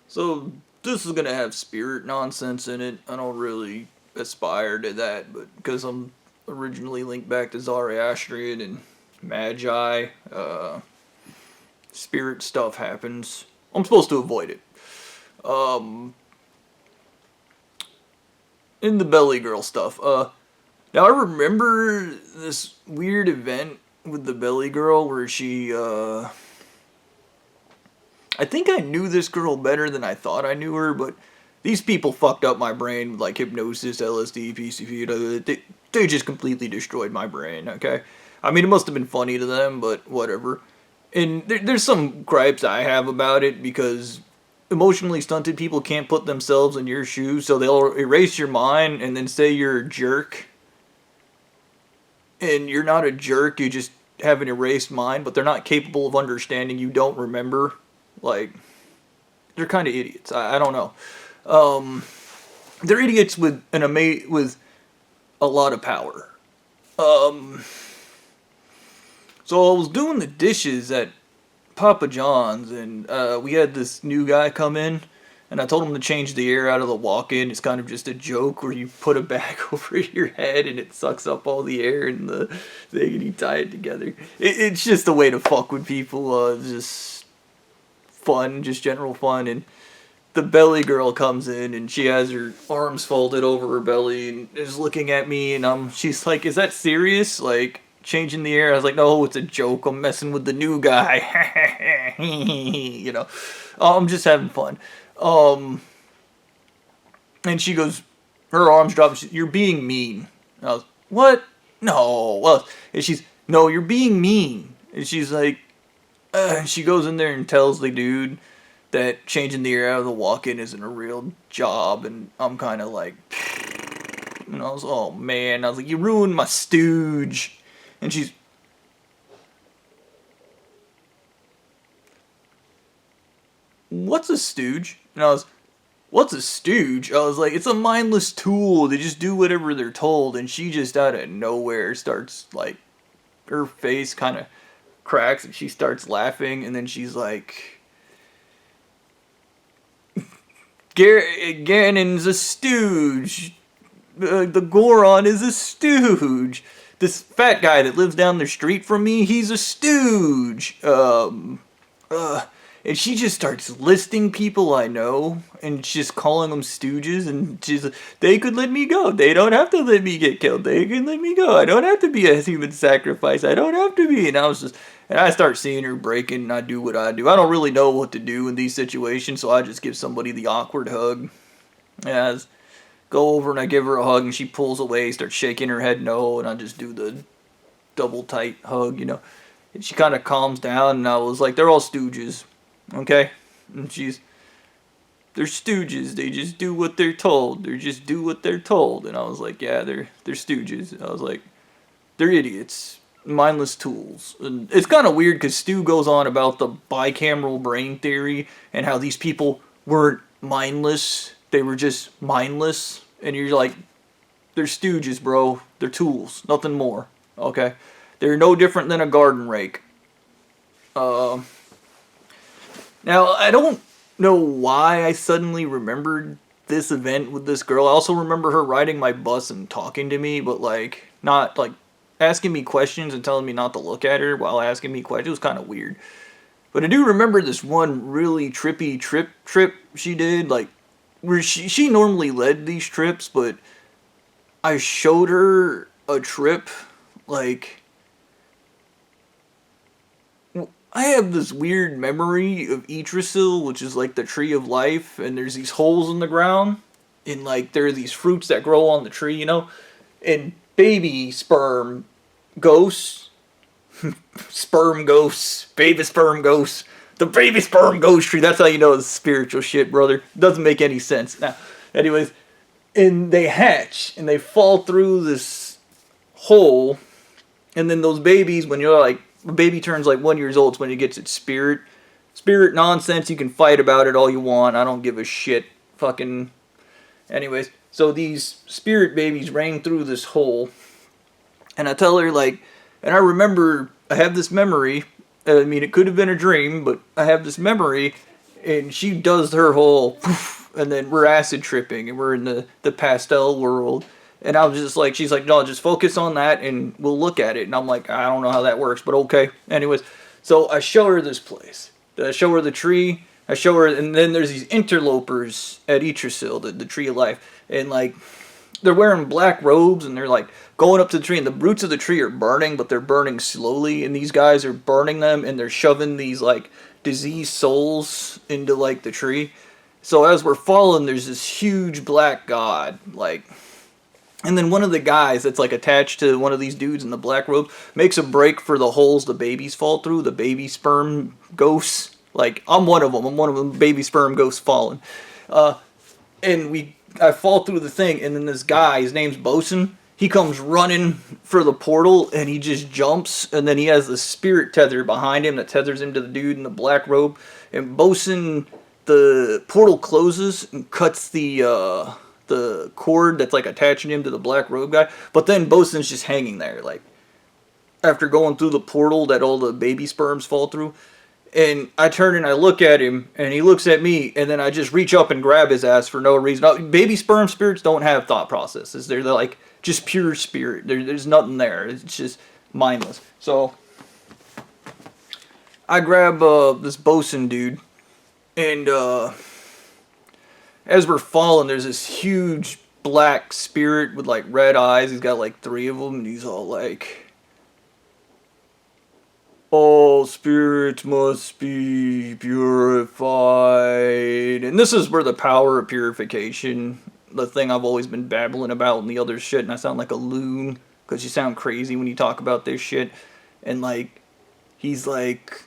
So this is gonna have spirit nonsense in it. I don't really aspire to that, but because I'm originally linked back to Zoroastrian and Magi, spirit stuff happens. I'm supposed to avoid it. Um, in the Belly Girl stuff. Now I remember this weird event with the Belly Girl where I think I knew this girl better than I thought I knew her, but these people fucked up my brain with like hypnosis, LSD, PCP. They just completely destroyed my brain. Okay, I mean it must have been funny to them, but whatever. And there's some gripes I have about it because emotionally stunted people can't put themselves in your shoes, so they'll erase your mind and then say you're a jerk. And you're not a jerk, you just have an erased mind, but they're not capable of understanding you don't remember. Like, they're kind of idiots. I don't know. Um, they're idiots with with a lot of power. Um, so I was doing the dishes at Papa John's, and we had this new guy come in, and I told him to change the air out of the walk-in. It's kind of just a joke where you put a bag over your head and it sucks up all the air and the thing, and you tie it together. It's just a way to fuck with people. Just fun, just general fun. And the Belly Girl comes in, and she has her arms folded over her belly and is looking at me, and she's like, "Is that serious? Like, changing the air?" I was like, "No, it's a joke. I'm messing with the new guy." you know, I'm just having fun. Um, and she goes, her arms drop. "You're being mean." And I was, "What? No." Well, and she's, "No, you're being mean." And she's like, she goes in there and tells the dude that changing the air out of the walk-in isn't a real job, and I'm kind of like, and I was, oh man, I was like, "You ruined my stooge." And she's, "What's a stooge?" And I was, "What's a stooge?" I was like, "It's a mindless tool. They just do whatever they're told." And she just out of nowhere starts like, her face kind of cracks and she starts laughing, and then she's like, "Ganon's a stooge. The Goron is a stooge. This fat guy that lives down the street from me, he's a stooge." And she just starts listing people I know and just calling them stooges. And she's like, "They could let me go. They don't have to let me get killed. They can let me go. I don't have to be a human sacrifice. I don't have to be." And I was just, and I start seeing her breaking, and I do what I do. I don't really know what to do in these situations, so I just give somebody the awkward hug. And I just go over and I give her a hug, and she pulls away, starts shaking her head no, and I just do the double tight hug. And she kind of calms down, and I was like, "They're all stooges, okay?" And "They're stooges. They just do what they're told. They just do what they're told." And I was like, "Yeah, they're stooges." I was like, "They're idiots, mindless tools." And it's kind of weird because Stu goes on about the bicameral brain theory and how these people weren't mindless; they were just mindless. And you're like, "They're stooges, bro. They're tools, nothing more." Okay, they're no different than a garden rake. Uh, Now, I don't know why I suddenly remembered this event with this girl. I also remember her riding my bus and talking to me, but like, not like asking me questions and telling me not to look at her while asking me questions. It was kind of weird. But I do remember this one really trippy trip she did, like, where she normally led these trips, but I showed her a trip, like, I have this weird memory of Yggdrasil, which is like the tree of life, and there's these holes in the ground, and like there are these fruits that grow on the tree, and baby sperm ghosts, sperm ghosts, baby sperm ghosts, the baby sperm ghost tree. That's how you know it's spiritual shit, brother. Doesn't make any sense. Now, anyways, and they hatch and they fall through this hole, and then those babies, when you're like, a baby turns like 1 year old, it's when it gets its spirit. Spirit nonsense, you can fight about it all you want. I don't give a shit. Fucking. Anyways, so these spirit babies ran through this hole, and I tell her, like, and I remember, I have this memory. I mean, it could have been a dream, but I have this memory, And she does her whole poof, and then we're acid tripping and we're in the pastel world. And I was just like, she's like, no, just focus on that and we'll look at it. And I'm like, I don't know how that works, but okay. Anyways, so I show her this place. I show her the tree. I show her, and then there's these interlopers at Yggdrasil, the tree of life. And like, they're wearing black robes and they're like going up to the tree, and the roots of the tree are burning, but they're burning slowly. And these guys are burning them and they're shoving these like diseased souls into like the tree. So as we're falling, there's this huge black god, like, and then one of the guys that's like attached to one of these dudes in the black robe makes a break for the holes the babies fall through, the baby sperm ghosts. Like, I'm one of them. I'm one of them baby sperm ghosts falling. And I fall through the thing, and then this guy, his name's Bosun, he comes running for the portal, and he just jumps, and then he has the spirit tether behind him that tethers him to the dude in the black robe. And Bosun, the portal closes and cuts the cord that's like attaching him to the black robe guy, but then Bosun's just hanging there, like, after going through the portal that all the baby sperms fall through. And I turn and I look at him, and he looks at me, and then I just reach up and grab his ass for no reason. Now, baby sperm spirits don't have thought processes. They're like just pure spirit. There's nothing there. It's just mindless. So I grab this Bosun dude, and as we're falling, there's this huge black spirit with like red eyes. He's got like 3 of them, and he's all like, all spirits must be purified. And this is where the power of purification, the thing I've always been babbling about and the other shit, and I sound like a loon because you sound crazy when you talk about this shit. And like, he's like,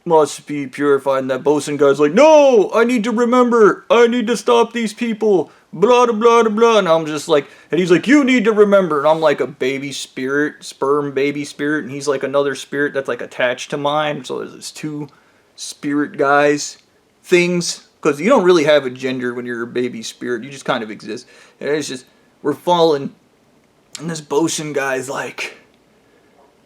must be purified, and that Bosun guy's like, no, I need to remember, I need to stop these people, blah blah blah blah. And I'm just like, and he's like, you need to remember. And I'm like a baby spirit, sperm baby spirit, and he's like another spirit that's like attached to mine. So there's this 2 spirit guys things, because you don't really have a gender when you're a baby spirit, you just kind of exist. And it's just, we're falling, and this Bosun guy's like,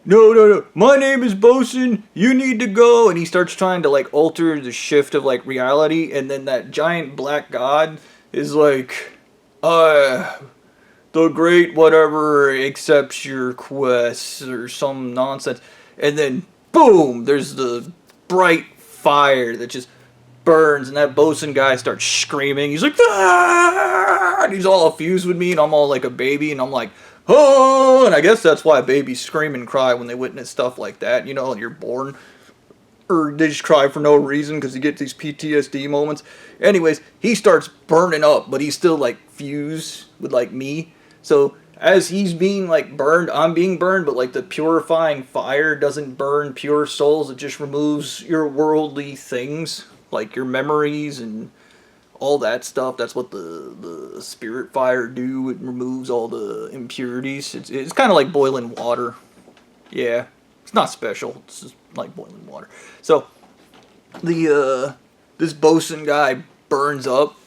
no, my name is Bosun, you need to go. And he starts trying to like alter the shift of like reality, and then that giant black god is like, the great whatever accepts your quests or some nonsense. And then boom, there's the bright fire that just burns, and that Bosun guy starts screaming. He's like, ah! And he's all fused with me, and I'm all like a baby, and I'm like, oh, and I guess that's why babies scream and cry when they witness stuff like that, you know, and you're born. Or they just cry for no reason because you get these PTSD moments. Anyways, he starts burning up, but he's still like fused with like me. So as he's being like burned, I'm being burned, but like the purifying fire doesn't burn pure souls. It just removes your worldly things, like your memories and all that stuff. That's what the spirit fire do. It removes all the impurities. It's kind of like boiling water. Yeah, it's not special. It's just like boiling water. So this Bosun guy burns up,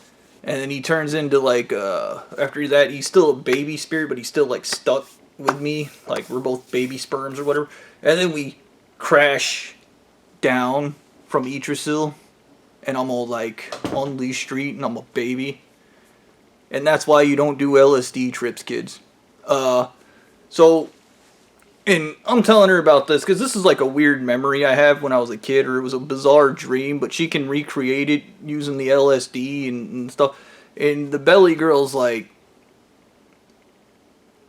and then he turns into like after that he's still a baby spirit, but he's still like stuck with me. Like we're both baby sperms or whatever. And then we crash down from Yggdrasil. And I'm all like on Lee Street, and I'm a baby. And that's why you don't do LSD trips, kids. So, and I'm telling her about this because this is like a weird memory I have when I was a kid, or it was a bizarre dream, but she can recreate it using the LSD and stuff. And the belly girl's like,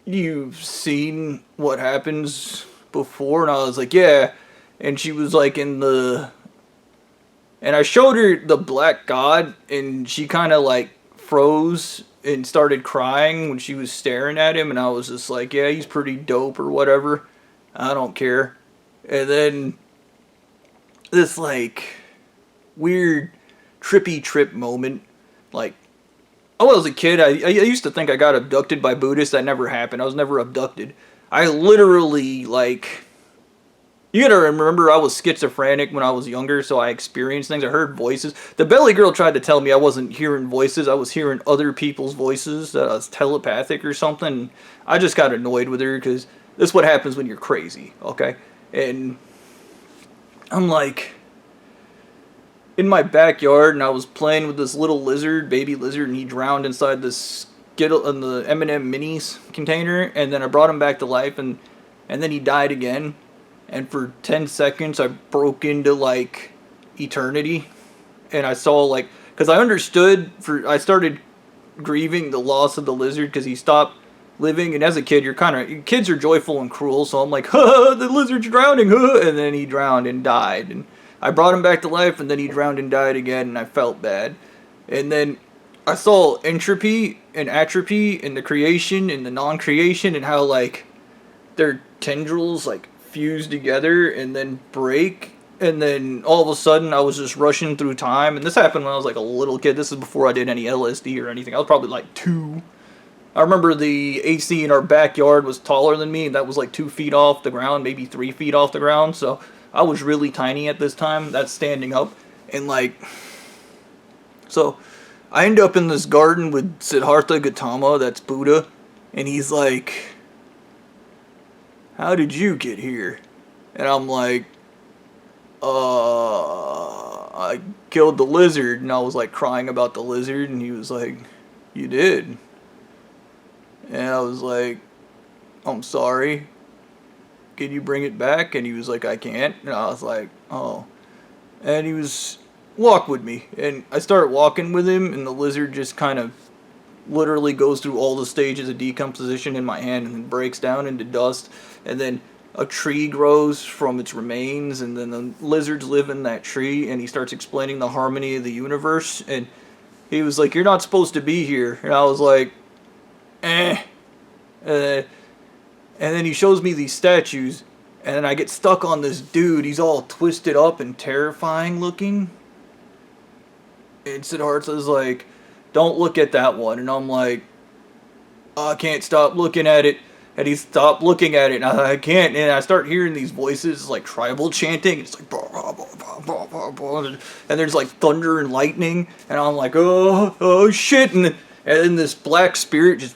you've seen what happens before? And I was like, yeah. And she was like and I showed her the black god, and she kind of like froze and started crying when she was staring at him, and I was just like, yeah, he's pretty dope or whatever. I don't care. And then this like weird trippy trip moment, like, when I was a kid, I used to think I got abducted by Buddhists. That never happened. I was never abducted. I literally like, you gotta remember, I was schizophrenic when I was younger, so I experienced things. I heard voices. The belly girl tried to tell me I wasn't hearing voices. I was hearing other people's voices, that I was telepathic or something. I just got annoyed with her, because this is what happens when you're crazy, okay? And I'm like, in my backyard, and I was playing with this little lizard, baby lizard, and he drowned inside this Skittle in the M&M minis container, and then I brought him back to life, and then he died again, and for 10 seconds I broke into like eternity, and I saw like, because I started grieving the loss of the lizard because he stopped living, and as a kid kids are joyful and cruel, so I'm like, the lizard's drowning, and then he drowned and died, and I brought him back to life, and then he drowned and died again, and I felt bad. And then I saw entropy and atrophy and the creation and the non-creation, and how like their tendrils like fuse together and then break, and then all of a sudden I was just rushing through time. And this happened when I was like a little kid. This is before I did any LSD or anything. I was probably like 2. I remember the AC in our backyard was taller than me, and that was like 2 feet off the ground, maybe 3 feet off the ground. So I was really tiny at this time. That's standing up. And like, so I end up in this garden with Siddhartha Gautama, that's Buddha, and he's like, how did you get here? And I'm like, I killed the lizard. And I was like crying about the lizard, and he was like, you did? And I was like, I'm sorry. Can you bring it back? And he was like, I can't. And I was like, oh. And he was, walk with me. And I started walking with him, and the lizard just kind of literally goes through all the stages of decomposition in my hand and then breaks down into dust. And then a tree grows from its remains, and then the lizards live in that tree, and he starts explaining the harmony of the universe. And he was like, you're not supposed to be here. And I was like, eh. And then he shows me these statues, and then I get stuck on this dude. He's all twisted up and terrifying looking. And Siddhartha's like, don't look at that one. And I'm like, oh, I can't stop looking at it. And he stopped looking at it, and I can't. And I start hearing these voices, like tribal chanting. It's like, bah, bah, bah, bah, bah, bah, and there's like thunder and lightning. And I'm like, oh shit. And then this black spirit just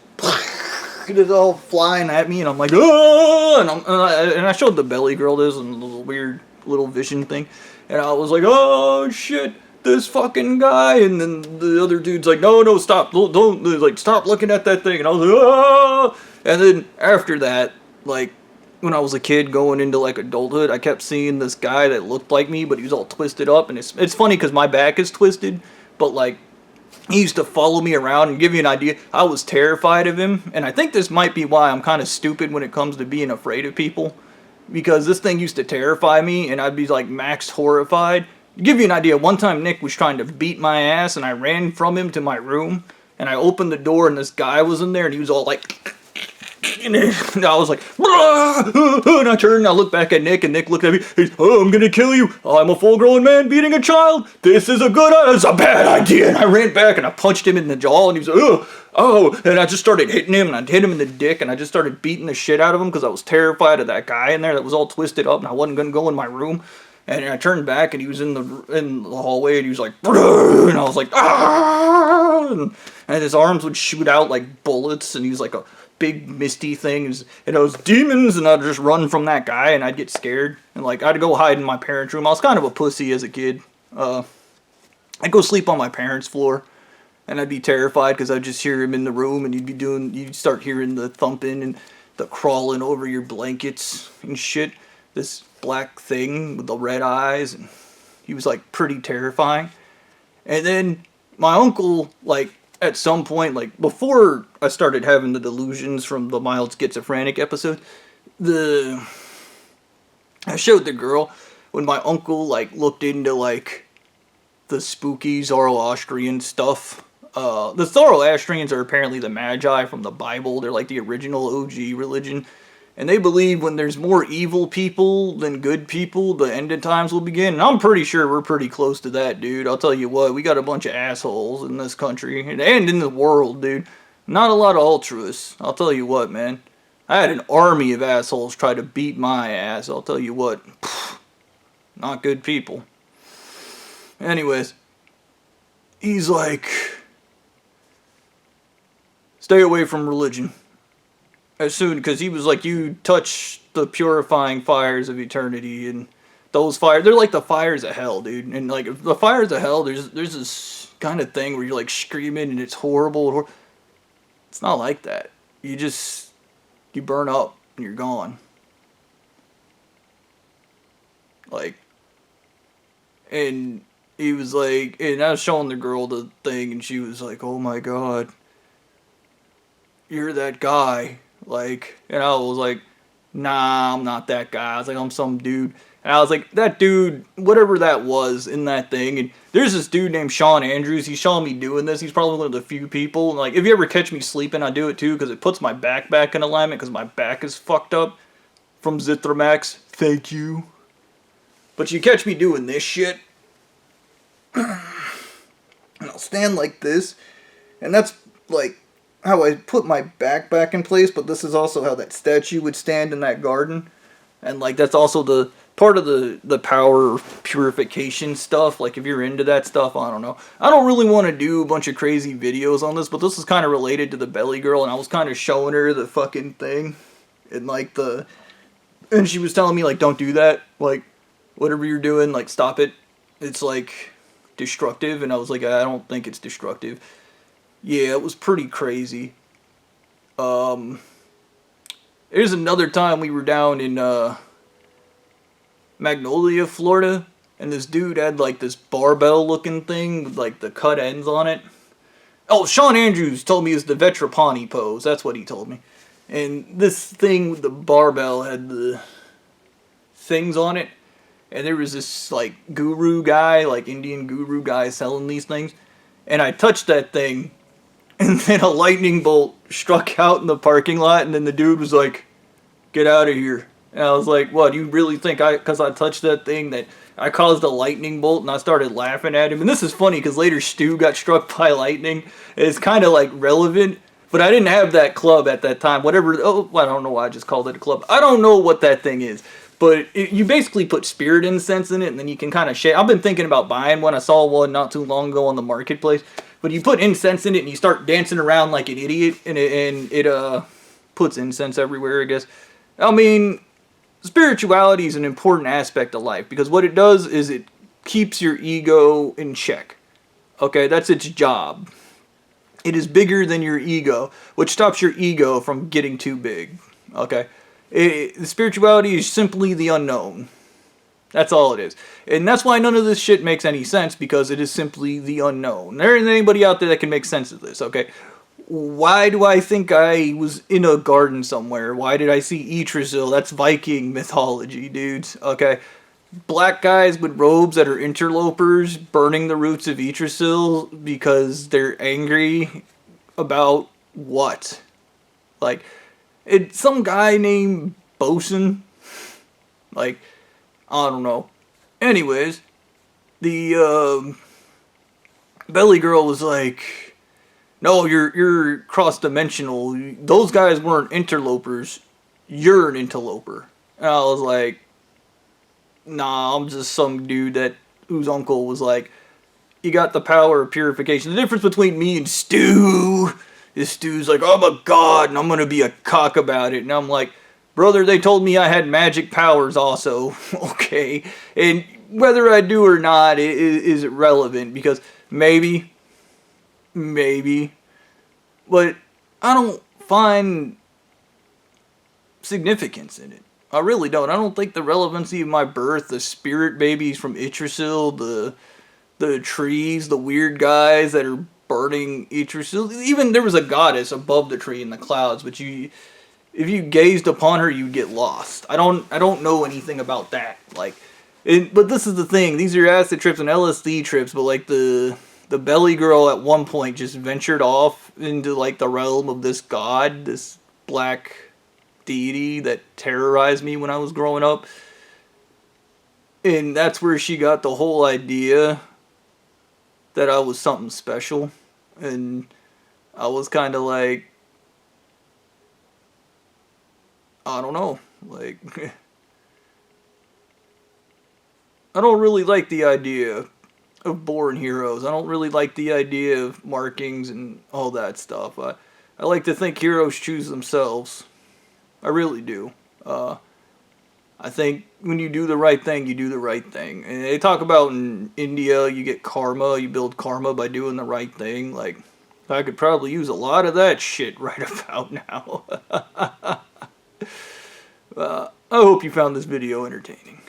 it's all flying at me, and I'm like, oh! And I showed the belly girl this and the weird little vision thing, and I was like, oh shit, this fucking guy. And then the other dude's like, no, stop, don't, like, stop looking at that thing. And I was like, oh! And then after that, like, when I was a kid going into like adulthood, I kept seeing this guy that looked like me, but he was all twisted up, and it's funny because my back is twisted, but like, he used to follow me around. And give you an idea, I was terrified of him. And I think this might be why I'm kind of stupid when it comes to being afraid of people. Because this thing used to terrify me, and I'd be like max horrified. To give you an idea, one time Nick was trying to beat my ass, and I ran from him to my room. And I opened the door, and this guy was in there, and he was all like... And I was like, and I turned and I looked back at Nick, and Nick looked at me. He's, oh, I'm gonna kill you. I'm a full-grown man beating a child. This is it's a bad idea. And I ran back and I punched him in the jaw, and he was like, oh. And I just started hitting him, and I hit him in the dick, and I just started beating the shit out of him because I was terrified of that guy in there that was all twisted up, and I wasn't gonna go in my room. And I turned back, and he was in the hallway, and he was like, and I was like, ah! And his arms would shoot out like bullets, and he was like a big misty thing, and it was demons, and I'd just run from that guy, and I'd get scared, and like I'd go hide in my parents' room. I was kind of a pussy as a kid. I'd go sleep on my parents' floor, and I'd be terrified because I'd just hear him in the room, and you'd start hearing the thumping and the crawling over your blankets and shit. This black thing with the red eyes, and he was like pretty terrifying. And then my uncle, like, at some point, like, before I started having the delusions from the mild schizophrenic episode, I showed the girl when my uncle, like, looked into, like, the spooky Zoroastrian stuff. The Zoroastrians are apparently the Magi from the Bible. They're, like, the original OG religion. And they believe when there's more evil people than good people, the end of times will begin. And I'm pretty sure we're pretty close to that, dude. I'll tell you what, we got a bunch of assholes in this country. And in the world, dude. Not a lot of altruists. I'll tell you what, man. I had an army of assholes try to beat my ass. I'll tell you what. Not good people. Anyways. He's like... Stay away from religion. As soon, because he was like, you touch the purifying fires of eternity, and those fires, they're like the fires of hell, dude. And like the fires of hell, there's this kind of thing where you're like screaming and it's horrible. It's not like that. You burn up and you're gone. Like, and he was like, and I was showing the girl the thing, and she was like, "Oh my god, you're that guy." Like, and I was like, "Nah, I'm not that guy." I was like, "I'm some dude." And I was like, "That dude, whatever that was in that thing." And there's this dude named Sean Andrews. He saw me doing this. He's probably one of the few people. And like, if you ever catch me sleeping, I do it too because it puts my back in alignment because my back is fucked up from Zithromax. Thank you. But you catch me doing this shit, and I'll stand like this, and that's like how I put my back in place, but this is also how that statue would stand in that garden. And like that's also the part of the power purification stuff. Like if you're into that stuff, I don't know. I don't really want to do a bunch of crazy videos on this, but this is kind of related to the belly girl, and I was kind of showing her the fucking thing. And like and she was telling me like, don't do that. Like, whatever you're doing, like, stop it. It's like destructive. And I was like, I don't think it's destructive. Yeah, it was pretty crazy. There's another time we were down in Magnolia, Florida, and this dude had like this barbell looking thing with like the cut ends on it. Oh, Sean Andrews told me it was the Vetrapani pose. That's what he told me. And this thing with the barbell had the things on it. And there was this like guru guy, like Indian guru guy selling these things. And I touched that thing, and then a lightning bolt struck out in the parking lot, and then the dude was like, "Get out of here." And I was like, "What, you really think because I touched that thing that I caused a lightning bolt?" And I started laughing at him. And this is funny because later Stu got struck by lightning. It's kind of like relevant, but I didn't have that club at that time. Whatever, I don't know why I just called it a club. I don't know what that thing is. But you basically put spirit incense in it, and then you can kind of shake. I've been thinking about buying one. I saw one not too long ago on the marketplace. But you put incense in it, and you start dancing around like an idiot, and it puts incense everywhere, I guess. I mean, spirituality is an important aspect of life, because what it does is it keeps your ego in check. Okay, that's its job. It is bigger than your ego, which stops your ego from getting too big. Okay? Spirituality is simply the unknown. That's all it is. And that's why none of this shit makes any sense, because it is simply the unknown. There isn't anybody out there that can make sense of this, okay? Why do I think I was in a garden somewhere? Why did I see Yggdrasil? That's Viking mythology, dudes, okay? Black guys with robes that are interlopers burning the roots of Yggdrasil because they're angry about what? Like, it's some guy named Bosun. Like, I don't know. Anyways, the belly girl was like, "No, you're cross-dimensional. Those guys weren't interlopers. You're an interloper." And I was like, "Nah, I'm just some dude whose uncle was like, you got the power of purification." The difference between me and Stu is Stu's like, "I'm a god and I'm gonna be a cock about it." And I'm like, "Brother, they told me I had magic powers also." Okay. And whether I do or not is irrelevant, because maybe, but I don't find significance in it. I really don't. I don't think the relevancy of my birth, the spirit babies from Yggdrasil, the trees, the weird guys that are burning Yggdrasil. Even there was a goddess above the tree in the clouds, but if you gazed upon her, you'd get lost. I don't know anything about that. Like, but this is the thing. These are acid trips and LSD trips, but like the belly girl at one point just ventured off into like the realm of this god, this black deity that terrorized me when I was growing up. And that's where she got the whole idea that I was something special. And I was kind of like, I don't know, like, I don't really like the idea of born heroes. I don't really like the idea of markings and all that stuff. I like to think heroes choose themselves. I really do. I think when you do the right thing, you do the right thing. And they talk about in India, you get karma, you build karma by doing the right thing. Like, I could probably use a lot of that shit right about now. I hope you found this video entertaining.